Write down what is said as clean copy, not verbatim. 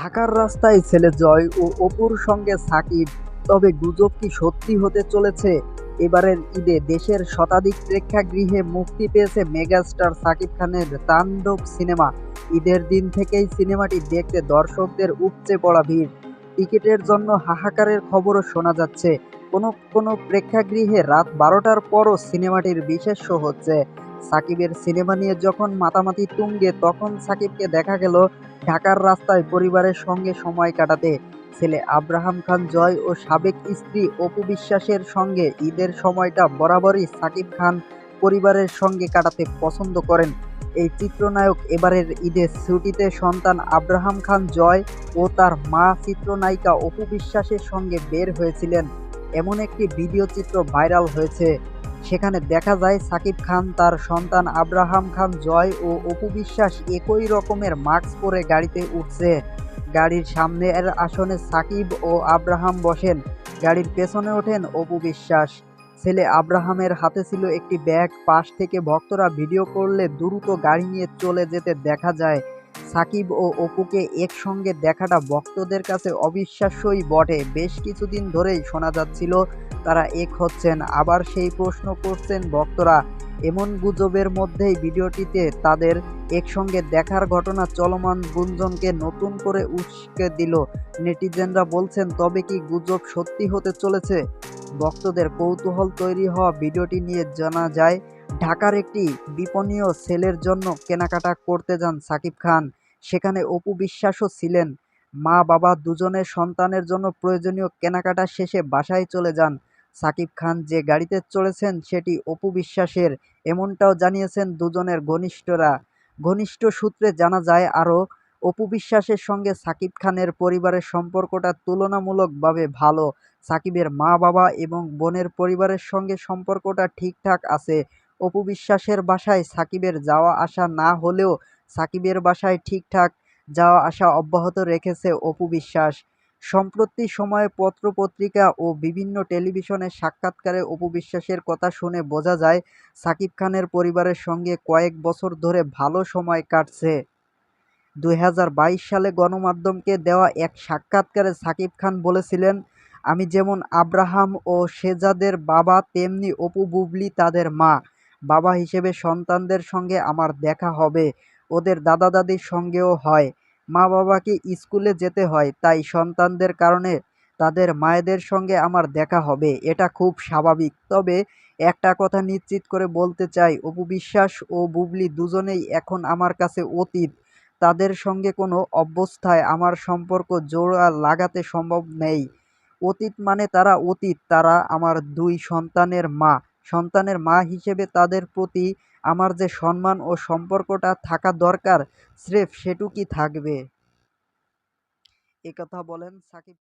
ঢাকার রাস্তায় ছেলে জয় ও অপুর সঙ্গে সাকিব, তবে গুজব কি সত্যি হতে চলেছে? এবারের ঈদে দেশের শতাধিক প্রেক্ষাগৃহে মুক্তি পেয়েছে মেগাস্টার সাকিব খানের তাণ্ডব সিনেমা। ঈদের দিন থেকেই সিনেমাটি দেখতে দর্শকদের উপচে পড়া ভিড়। টিকিটের জন্য হাহাকারের খবরও শোনা যাচ্ছে। কোনো কোনো প্রেক্ষাগৃহে রাত 12টার পরও সিনেমাটির বিশেষ শো হচ্ছে। সাকিবের সিনেমা নিয়ে যখন মাতামাতি তুঙ্গে, তখন সাকিবকে দেখা গেল ঢাকার রাস্তায় পরিবারের সঙ্গে সময় কাটাতে। ছেলে আব্রাহাম খান জয় ও সাবেক স্ত্রী অপু বিশ্বাসের সঙ্গে ঈদের সময়টা বরাবরই সাকিব খান পরিবারের সঙ্গে কাটাতে পছন্দ করেন। এই চিত্রনায়ক এবারের ঈদে ছুটিতে সন্তান আব্রাহাম খান জয় ও তার মা চিত্রনায়িকা অপু বিশ্বাসের সঙ্গে বের হয়েছিলেন। এমন একটি ভিডিও চিত্র ভাইরাল হয়েছে। সেখানে দেখা যায় সাকিব খান, তার সন্তান আব্রাহাম খান জয় ও অপু বিশ্বাস একই রকমের মাস্ক পরে গাড়িতে উঠছে। গাড়ির সামনের আসনে সাকিব ও আব্রাহাম বসেন, গাড়ির পেছনে ওঠেন অপু বিশ্বাস। ছেলে আব্রাহামের হাতে ছিল একটি ব্যাগ। পাশ থেকে ভক্তরা ভিডিও করলে দ্রুত গাড়ি নিয়ে চলে যেতে দেখা যায়। সাকিব ও অপুকে একসঙ্গে দেখাটা ভক্তদের কাছে অবিশ্বাস্যই বটে। বেশ কিছুদিন ধরেই শোনা যাচ্ছিল তারা এক হচ্ছেন, আবার সেই প্রশ্ন করছেন ভক্তরা। এমন গুজবের মধ্যেই ভিডিওটিতে তাদের একসঙ্গে দেখার ঘটনা চলমান গুঞ্জনকে নতুন করে উস্কে দিল। নেটিজেনরা বলছেন, তবে কি গুজব সত্যি হতে চলেছে? ভক্তদের কৌতূহল তৈরি হওয়া ভিডিওটি নিয়ে জানা যায়, ঢাকার একটি বিপণীয় সেলের জন্য কেনাকাটা করতে যান সাকিব খান। সেখানে অপু বিশ্বাসও ছিলেন। মা বাবা দুজনের সন্তানের জন্য প্রয়োজনীয় কেনাকাটা শেষে বাসায় চলে যান। সাকিব খান যে গাড়িতে চড়েছেন সেটি অপু বিশ্বাসের, এমনটাও জানিয়েছেন দুজনের ঘনিষ্ঠরা। ঘনিষ্ঠ সূত্রে জানা যায় আরও, অপু বিশ্বাসের সঙ্গে সাকিব খানের পরিবারের সম্পর্কটা তুলনামূলকভাবে ভালো। সাকিবের মা বাবা এবং বোনের পরিবারের সঙ্গে সম্পর্কটা ঠিকঠাক আছে। অপু বিশ্বাসের বাসায় সাকিবের যাওয়া আসা না হলেও সাকিবের বাসায় ঠিকঠাক যাওয়া আসা অব্যাহত রেখেছে অপু বিশ্বাস। সম্প্রতি সময়ে পত্র-পত্রিকা ও বিভিন্ন টেলিভিশনের সাক্ষাৎকারে অপু বিশ্বাসের কথা শুনে বোঝা যায়, সাকিব খানের পরিবারের সঙ্গে কয়েক বছর ধরে ভালো সময় কাটছে। ২০২২ সালে গণমাধ্যমকে দেওয়া এক সাক্ষাৎকারে সাকিব খান বলেছিলেন, আমি যেমন আব্রাহাম ও শেহজাদের বাবা, তেমনি অপু বুবলি তাদের মা। বাবা হিসেবে সন্তানদের সঙ্গে আমার দেখা হবে, ওদের দাদা দাদির সঙ্গেও হয়। মা বাবাকে স্কুলে যেতে হয়, তাই সন্তানদের কারণে তাদের মায়েদের সঙ্গে আমার দেখা হবে, এটা খুব স্বাভাবিক। তবে একটা কথা নিশ্চিত করে বলতে চাই, অপু বিশ্বাস ও বুবলি দুজনেই এখন আমার কাছে অতীত। তাদের সঙ্গে কোনো অবস্থায় আমার সম্পর্ক জোড়া লাগাতে সম্ভব নেই। অতীত মানে তারা অতীত, তারা আমার ২ সন্তানের মা। সন্তানের মা হিসেবে তাদের প্রতি আমার যে সম্মান ও সম্পর্কটা থাকা দরকার, স্রেফ সেটুকুই থাকবে। একথা বলেন সাকিব।